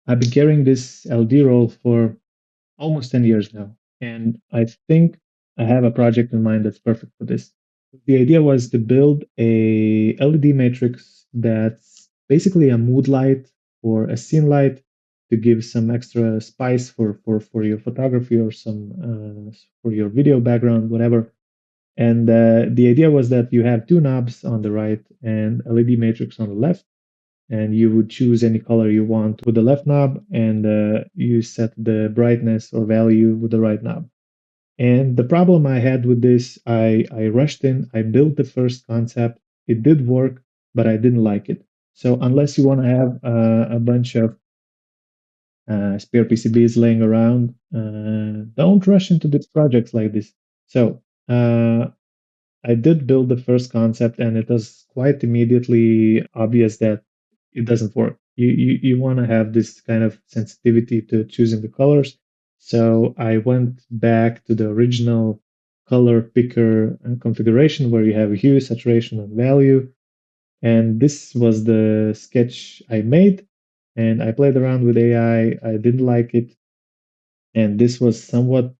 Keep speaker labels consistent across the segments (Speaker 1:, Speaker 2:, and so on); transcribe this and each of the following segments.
Speaker 1: I've been carrying this LED roll for almost 10 years now, and I think I have a project in mind that's perfect for this. The idea was to build a LED matrix that's basically a mood light or a scene light to give some extra spice for your photography or some for your video background, whatever. And the idea was that you have two knobs on the right and LED matrix on the left, and you would choose any color you want with the left knob, and you set the brightness or value with the right knob. And the problem I had with this, I rushed in, I built the first concept, it did work, but I didn't like it. So unless you want to have a bunch of spare PCBs laying around, don't rush into these projects like this. So I did build the first concept, and it was quite immediately obvious that it doesn't work. You want to have this kind of sensitivity to choosing the colors. So I went back to the original color picker and configuration where you have hue, saturation, and value. And this was the sketch I made. And I played around with AI. I didn't like it. And this was somewhat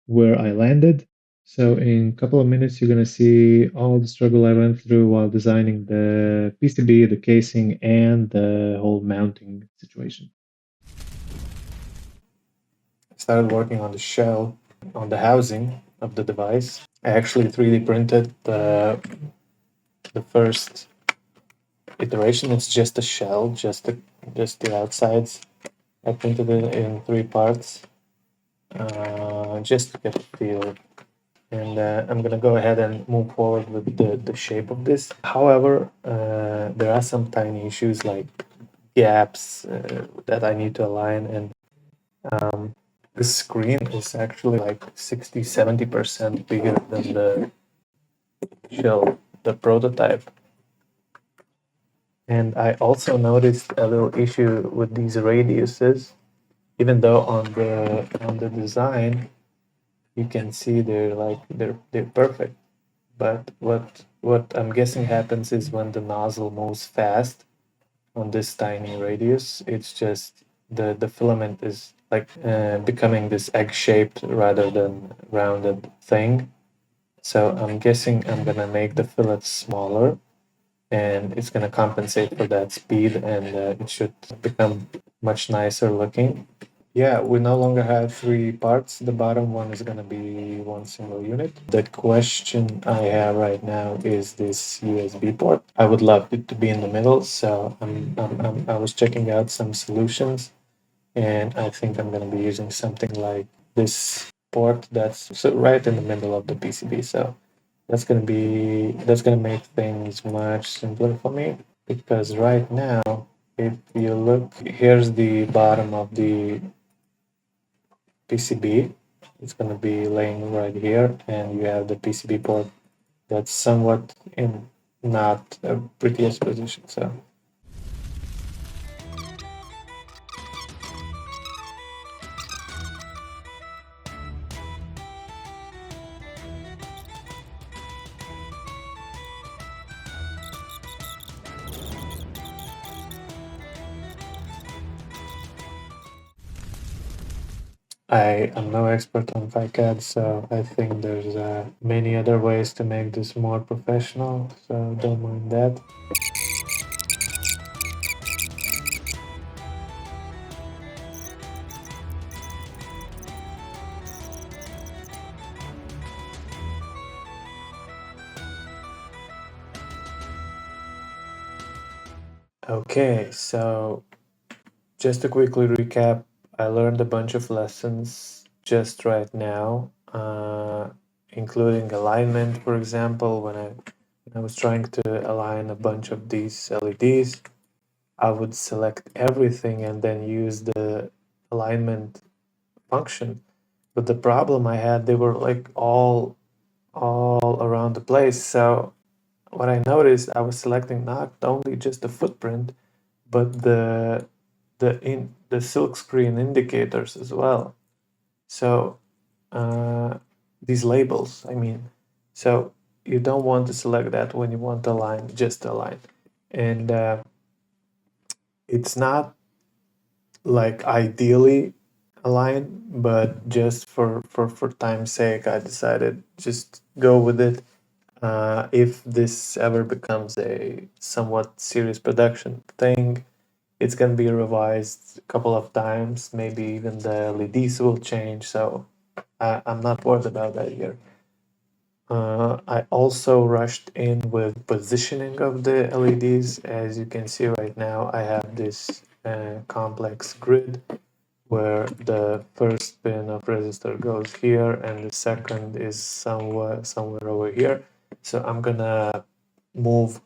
Speaker 1: where I landed. So in a couple of minutes, you're going to see all the struggle I went through while designing the PCB, the casing, and the whole mounting situation. I started working on the shell, on the housing of the device. I actually 3D printed the first iteration. It's just a shell, just the outsides. I printed it in 3 parts, just to get a feel. And I'm gonna go ahead and move forward with the shape of this. However, there are some tiny issues like gaps that I need to align, and the screen is actually like 60-70% bigger than the shell, the prototype. And I also noticed a little issue with these radiuses, even though on the design you can see they're perfect. But what I'm guessing happens is when the nozzle moves fast on this tiny radius, it's just the filament is like becoming this egg-shaped rather than rounded thing. So I'm guessing I'm gonna make the fillet smaller, and it's gonna compensate for that speed, and it should become much nicer looking. Yeah, we no longer have 3 parts. The bottom one is going to be one single unit. The question I have right now is this USB port. I would love it to be in the middle, so I was checking out some solutions, and I think I'm going to be using something like this port that's right in the middle of the PCB. So that's going to make things much simpler for me, because right now, if you look, here's the bottom of the PCB. It's going to be laying right here, and you have the PCB port that's somewhat in not a prettiest position. So I am no expert on FiCAD, so I think there's many other ways to make this more professional, so don't mind that. Okay, so just to quickly recap, I learned a bunch of lessons just right now, including alignment, for example. When I was trying to align a bunch of these LEDs, I would select everything and then use the alignment function. But the problem I had, they were like all around the place. So what I noticed, I was selecting not only just the footprint, but the silk screen indicators as well. So these labels, I mean, so you don't want to select that when you want to align, just align. And it's not
Speaker 2: like ideally aligned, but just for time's sake, I decided just go with it. If this ever becomes a somewhat serious production thing, it's going to be revised a couple of times. Maybe even the LEDs will change. So I'm not worried about that here. I also rushed in with positioning of the LEDs. As you can see right now, I have this complex grid where the first pin of resistor goes here and the second is somewhere over here. So I'm gonna move,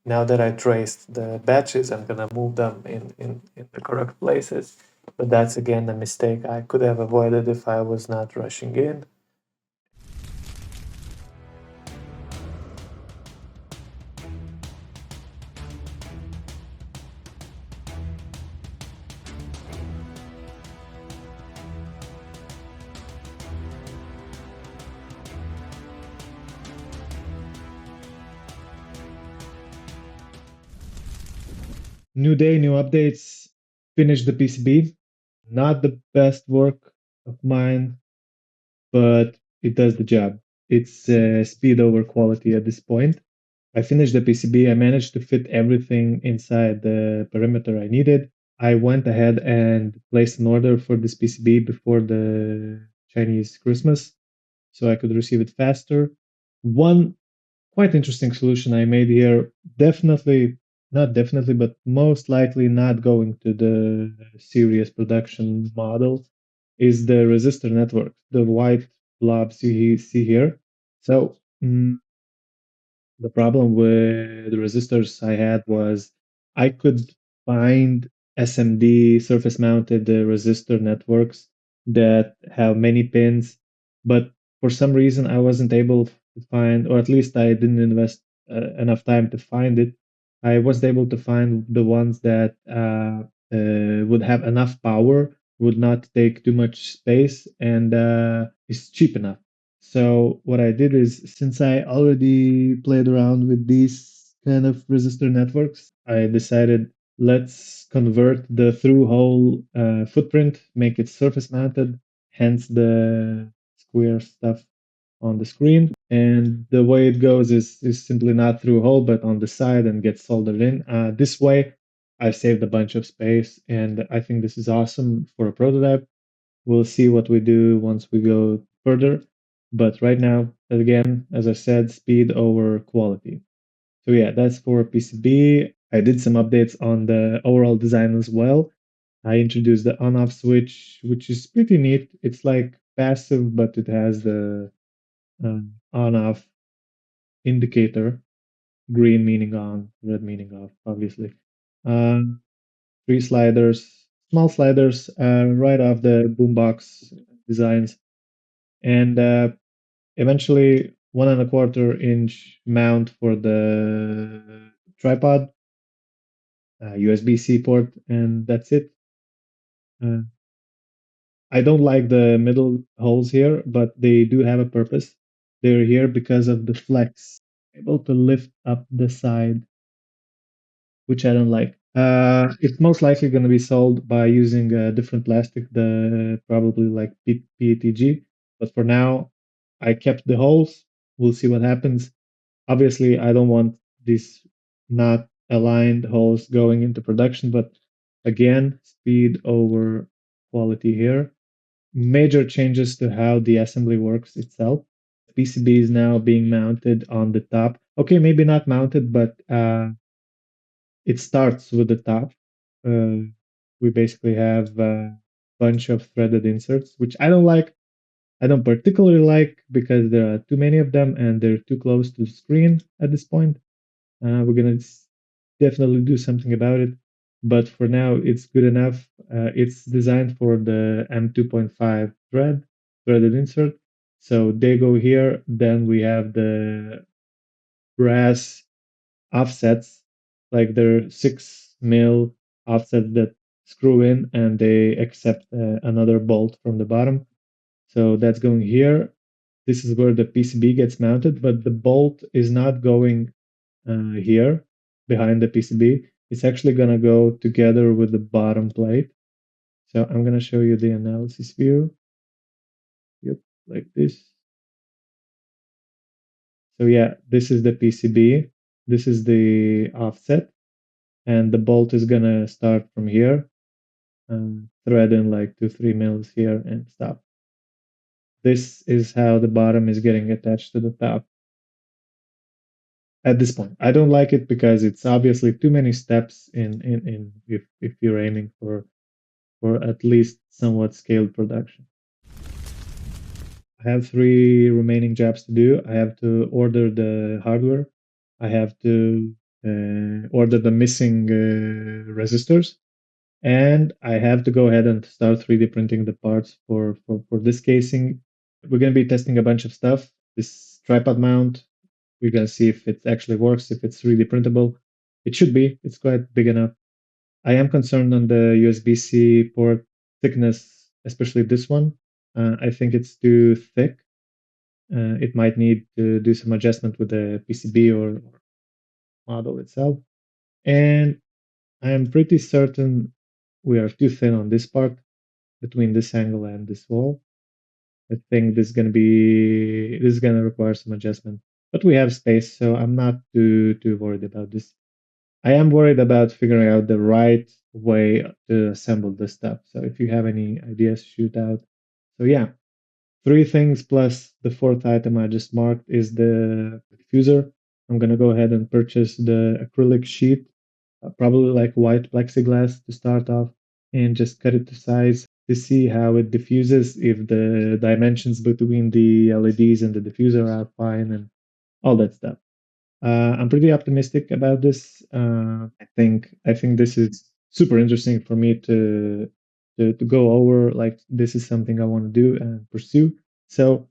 Speaker 2: now that I traced the batches, I'm gonna move them in the correct places. But that's again a mistake I could have avoided if I was not rushing in.
Speaker 1: New day, new updates. Finish the PCB. Not the best work of mine, but it does the job. It's speed over quality at this point. I finished the PCB. I managed to fit everything inside the perimeter I needed. I went ahead and placed an order for this PCB before the Chinese Christmas so I could receive it faster. One quite interesting solution I made here, definitely, not definitely, but most likely not going to the serious production model, is the resistor network, the white blobs you see here. So, the problem with the resistors I had was I could find SMD surface mounted resistor networks that have many pins, but for some reason I wasn't able to find, or at least I didn't invest enough time to find it. I wasn't able to find the ones that would have enough power, would not take too much space, and is cheap enough. So what I did is, since I already played around with these kind of resistor networks, I decided let's convert the through hole footprint, make it surface mounted, hence the square stuff on the screen. And the way it goes is simply not through hole, but on the side and gets soldered in. This way, I saved a bunch of space, and I think this is awesome for a prototype. We'll see what we do once we go further. But right now, again, as I said, speed over quality. So yeah, that's for PCB. I did some updates on the overall design as well. I introduced the on-off switch, which is pretty neat. It's like passive, but it has the on-off indicator, green meaning on, red meaning off, obviously. Um, Three sliders, small sliders, right off the boombox designs, and eventually 1.25 inch mount for the tripod, USB-C port, and that's it. Uh, I don't like the middle holes here, but they do have a purpose. They're here because of the flex, able to lift up the side, which I don't like. It's most likely going to be sold by using a different plastic, the probably like PETG. But for now, I kept the holes. We'll see what happens. Obviously, I don't want these not aligned holes going into production, but again, speed over quality here. Major changes to how the assembly works itself. PCB is now being mounted on the top. Okay, maybe not mounted, but it starts with the top. Uh, we basically have a bunch of threaded inserts, which I don't like. I don't particularly like because there are too many of them and they're too close to the screen at this point. We're gonna definitely do something about it, but for now it's good enough. It's designed for the M2.5 threaded insert. So they go here. Then we have the brass offsets, like they're 6 mil offset that screw in and they accept another bolt from the bottom. So that's going here. This is where the PCB gets mounted, but the bolt is not going here behind the PCB. It's actually going to go together with the bottom plate. So I'm going to show you the analysis view. Yep, like this. So yeah, this is the PCB. This is the offset. And the bolt is going to start from here and thread in like 2-3 mils here and stop. This is how the bottom is getting attached to the top. At this point, I don't like it because it's obviously too many steps in if you're aiming for at least somewhat scaled production. I have 3 remaining jobs to do. I have to order the hardware. I have to order the missing resistors. And I have to go ahead and start 3D printing the parts for this casing. We're going to be testing a bunch of stuff. This tripod mount, we're going to see if it actually works, if it's 3D printable. It should be. It's quite big enough. I am concerned on the USB-C port thickness, especially this one. I think it's too thick. It might need to do some adjustment with the PCB or model itself. And I am pretty certain we are too thin on this part between this angle and this wall. I think this is gonna require some adjustment, but we have space, so I'm not too worried about this. I am worried about figuring out the right way to assemble this stuff. So if you have any ideas, shoot out. So yeah, 3 things plus the 4th item I just marked is the diffuser. I'm gonna go ahead and purchase the acrylic sheet, probably like white plexiglass to start off, and just cut it to size to see how it diffuses, if the dimensions between the LEDs and the diffuser are fine, and all that stuff. I'm pretty optimistic about this. I think this is super interesting for me to go over. Like, this is something I want to do and pursue. So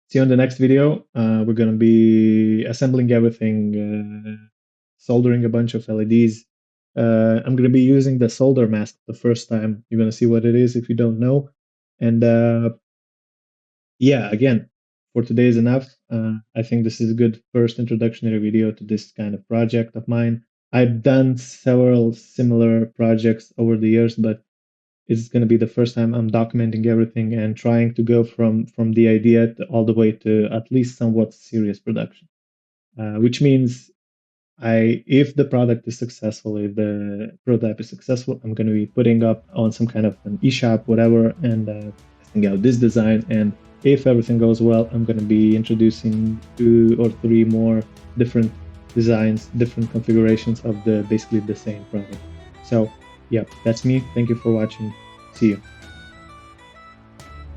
Speaker 1: see you in the next video. We're going to be assembling everything, soldering a bunch of LEDs. I'm going to be using the solder mask the first time. You're going to see what it is if you don't know. And yeah, again, for today is enough. I think this is a good first introductory video to this kind of project of mine. I've done several similar projects over the years, but it's going to be the first time I'm documenting everything and trying to go from the idea all the way to at least somewhat serious production. Which means if the product is successful, if the prototype is successful, I'm going to be putting up on some kind of an eShop, whatever, and testing out this design. And if everything goes well, I'm going to be introducing 2 or 3 more different designs, different configurations of basically the same product. So yeah, that's me. Thank you for watching. See you.